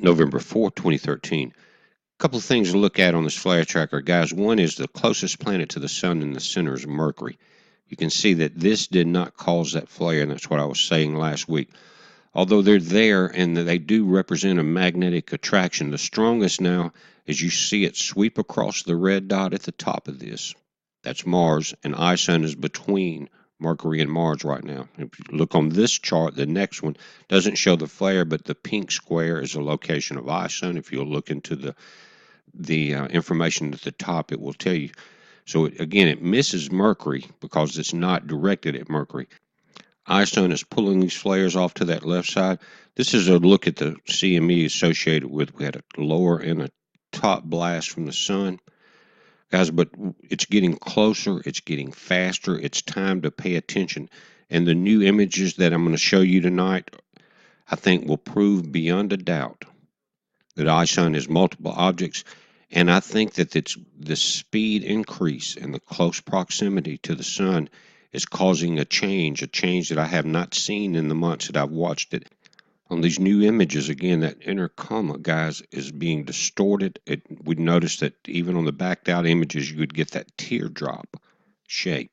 November 4th, 2013. A couple of things to look at on this flare tracker, guys. One is the closest planet to the sun in the center is Mercury. You can see that this did not cause that flare, and that's what I was saying last week. Although they're there and they do represent a magnetic attraction, the strongest now is you see it sweep across the red dot at the top of this. That's Mars, and Ison is between Mercury and Mars right now. If you look on this chart, the next one doesn't show the flare, but the pink square is the location of Ison. If you'll look into the information at the top, it will tell you. So again, it misses Mercury because it's not directed at Mercury. Ison is pulling these flares off to that left side. This is a look at the CME associated with. We had a lower and a top blast from the sun. Guys, but it's getting closer. It's getting faster. It's time to pay attention. And the new images that I'm going to show you tonight, I think will prove beyond a doubt that Ison is multiple objects. And I think that it's the speed increase and the close proximity to the sun is causing a change that I have not seen in the months that I've watched it. On these new images, again, that inner coma, guys, is being distorted. We noticed that even on the backed out images, you would get that teardrop shape.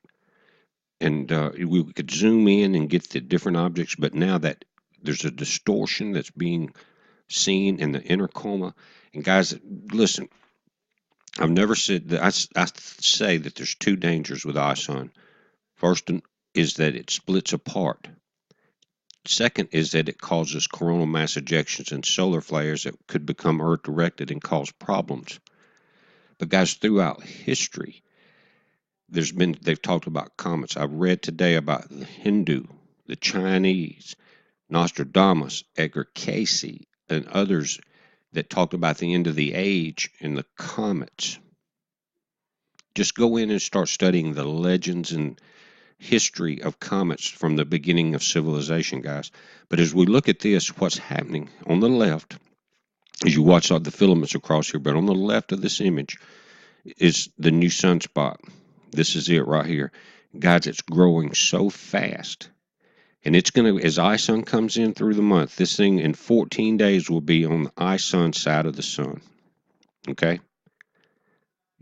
And we could zoom in and get the different objects, but now that there's a distortion that's being seen in the inner coma. And guys, listen, I've never said that. I say that there's two dangers with Ison. First is that it splits apart. Second is that it causes coronal mass ejections and solar flares that could become Earth directed and cause problems. But guys, throughout history, they've talked about comets. I've read today about the Hindu, the Chinese, Nostradamus, Edgar Cayce, and others that talked about the end of the age and the comets. Just go in and start studying the legends and history of comets from the beginning of civilization, guys. But as we look at this, what's happening on the left, as you watch the filaments across here, but on the left of this image is the new sunspot. This is it right here. Guys, it's growing so fast. And it's going to, as Ison comes in through the month, this thing in 14 days will be on the Ison side of the sun. Okay?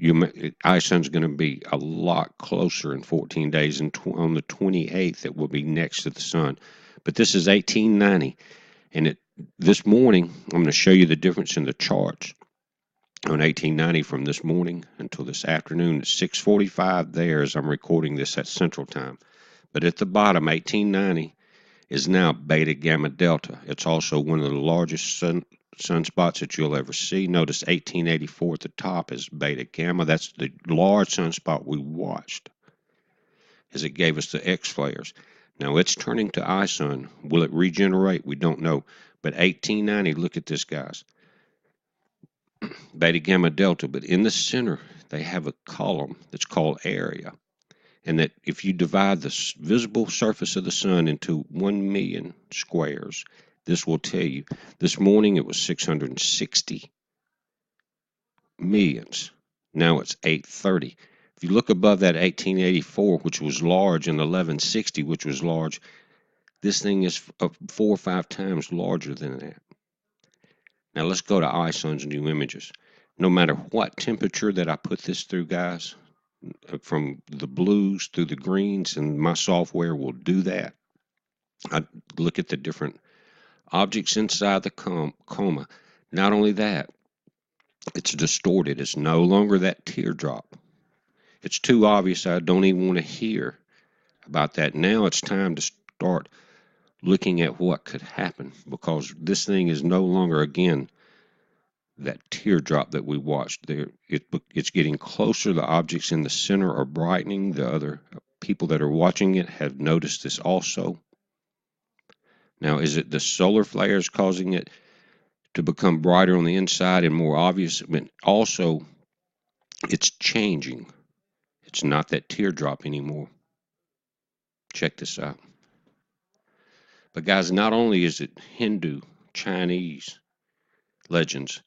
Ison's going to be a lot closer in 14 days, and on the 28th it will be next to the sun. But this is 1890, and this morning I'm going to show you the difference in the charts on 1890 from this morning until this afternoon. It's 6:45 there as I'm recording this at Central Time. But at the bottom, 1890 is now Beta Gamma Delta. It's also one of the largest sunspots that you'll ever see. Notice 1884 at the top is Beta Gamma. That's the large sunspot we watched as it gave us the X flares. Now it's turning to Ison. Will it regenerate? We don't know. But 1890, look at this, guys. Beta Gamma Delta. But in the center, they have a column that's called area. And that if you divide the visible surface of the sun into 1 million squares, this will tell you. This morning it was 660 millions. Now it's 830. If you look above that 1884, which was large, and 1160, which was large, this thing is 4 or 5 times larger than that. Now let's go to Ison's new images. No matter what temperature that I put this through, guys, from the blues through the greens, and my software will do that. I look at the different objects inside the coma. Not only that, it's distorted. It's no longer that teardrop. It's too obvious. I don't even want to hear about that. Now it's time to start looking at what could happen, because this thing is no longer, again, that teardrop that we watched there. It's getting closer. The objects in the center are brightening. The other people that are watching it have noticed this also. Now, is it the solar flares causing it to become brighter on the inside and more obvious? But also, it's changing. It's not that teardrop anymore. Check this out. But guys, not only is it Hindu, Chinese legends,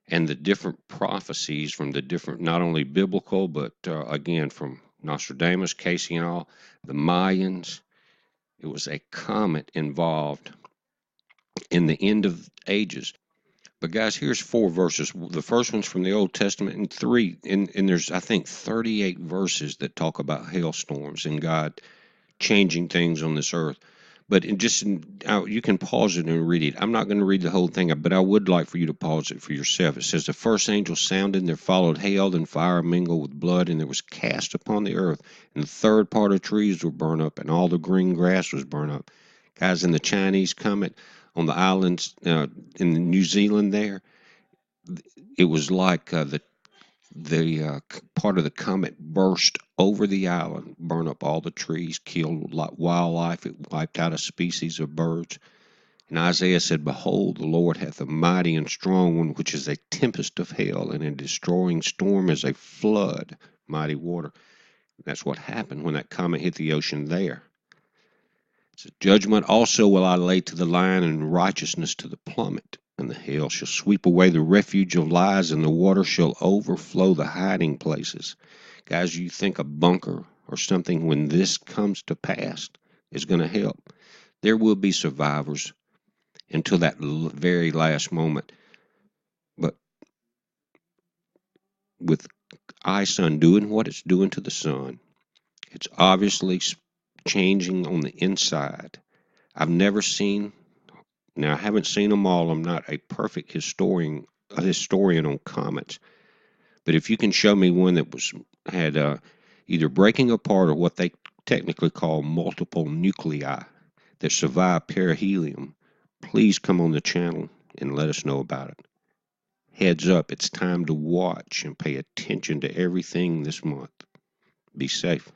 and the different prophecies from the different, not only biblical, but again, from Nostradamus, Cayce, and all, the Mayans, it was a comet involved in the end of ages. But guys, here's 4 verses. The first one's from the Old Testament, and 3, and there's, I think, 38 verses that talk about hailstorms and God changing things on this earth. But you can pause it and read it. I'm not going to read the whole thing, but I would like for you to pause it for yourself. It says, the first angel sounded, there followed hail, and fire mingled with blood, and there was cast upon the earth. And the third part of trees were burned up, and all the green grass was burned up. Guys, in the Chinese comet, on the islands in New Zealand there, it was like the part of the comet burst over the island, burned up all the trees, killed wildlife. It wiped out a species of birds. And Isaiah said, behold, the Lord hath a mighty and strong one, which is a tempest of hail, and a destroying storm is a flood, mighty water. That's what happened when that comet hit the ocean there. So judgment also will I lay to the lion, and righteousness to the plummet. And the hail shall sweep away the refuge of lies, and the water shall overflow the hiding places. Guys, you think a bunker or something, when this comes to pass, is going to help. There will be survivors until that very last moment. But with Ison doing what it's doing to the sun, it's obviously changing on the inside. I've never seen, now I haven't seen them all. I'm not a perfect historian on comets. But if you can show me one that had either breaking apart or what they technically call multiple nuclei that survive perihelion, please come on the channel and let us know about it. Heads up, it's time to watch and pay attention to everything this month. Be safe.